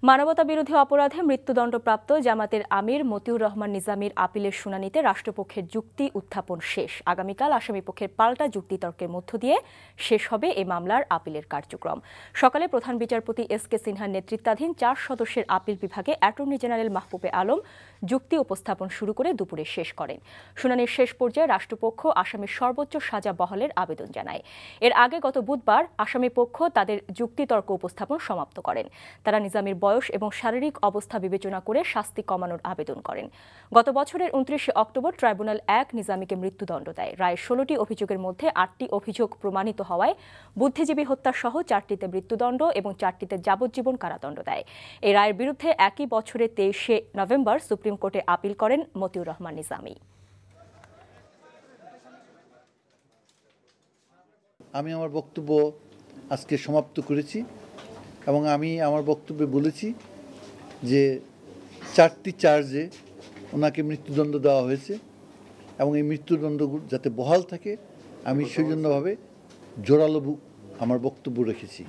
মানবতাবিরোধী অপরাধে মৃত্যুদণ্ডপ্রাপ্ত জামাতের আমির মতিউর রহমান নিজামীর আপিলের শুনানিতে রাষ্ট্রপক্ষের যুক্তি উত্থাপন শেষ। আগামীকাল আসামিপক্ষের পাল্টা যুক্তিতর্কের মধ্য দিয়ে শেষ হবে এ মামলার আপিলের কার্যক্রম। সকালে প্রধান বিচারপতি এস.কে. সিনহার নেতৃত্বাধীন 4 সদস্যের আপিল বিভাগে অ্যাটর্নি জেনারেল মাহবুবে আলম যুক্তি উপস্থাপন শুরু করে দুপুরে শেষ করেন। শুনানির শেষ পর্যায়ে রাষ্ট্রপক্ষ আসামির সর্বোচ্চ সাজা বহালের আবেদন জানায়। এর আগে গত বুধবার আসামিপক্ষ তাদের যুক্তিতর্ক উপস্থাপন সমাপ্ত করেন। তারা নিজামীর বয়স এবং শারীরিক অবস্থা বিবেচনা করে শাস্তি কমানোর আবেদন করেন। গত বছরের 29 অক্টোবর ট্রাইব্যুনাল 1 নিজামীকে মৃত্যুদণ্ড দেয়। রায়ে 16টি অভিযোগের মধ্যে 8টি অভিযোগ প্রমাণিত হওয়ায় বুদ্ধিজীবী হত্যা সহ 4টিতে মৃত্যুদণ্ড এবং 4টিতে যাবজ্জীবন কারাদণ্ড দেয়। এই রায়ের বিরুদ্ধে একই বছরের 23শে নভেম্বর সুপ্রিম কোর্টে আপিল করেন মতিউর রহমান নিজামী। আমি আমার বক্তব্য আজকে সমাপ্ত করেছি এবং আমি আমার বক্তব্যে বলেছি যে 4টি চার্জে ওনাকে মৃত্যুদণ্ড দেওয়া হয়েছে এবং এই মৃত্যুদণ্ড যাতে বহাল থাকে আমি সেই জন্যভাবে জোরালো আমার বক্তব্য রেখেছি।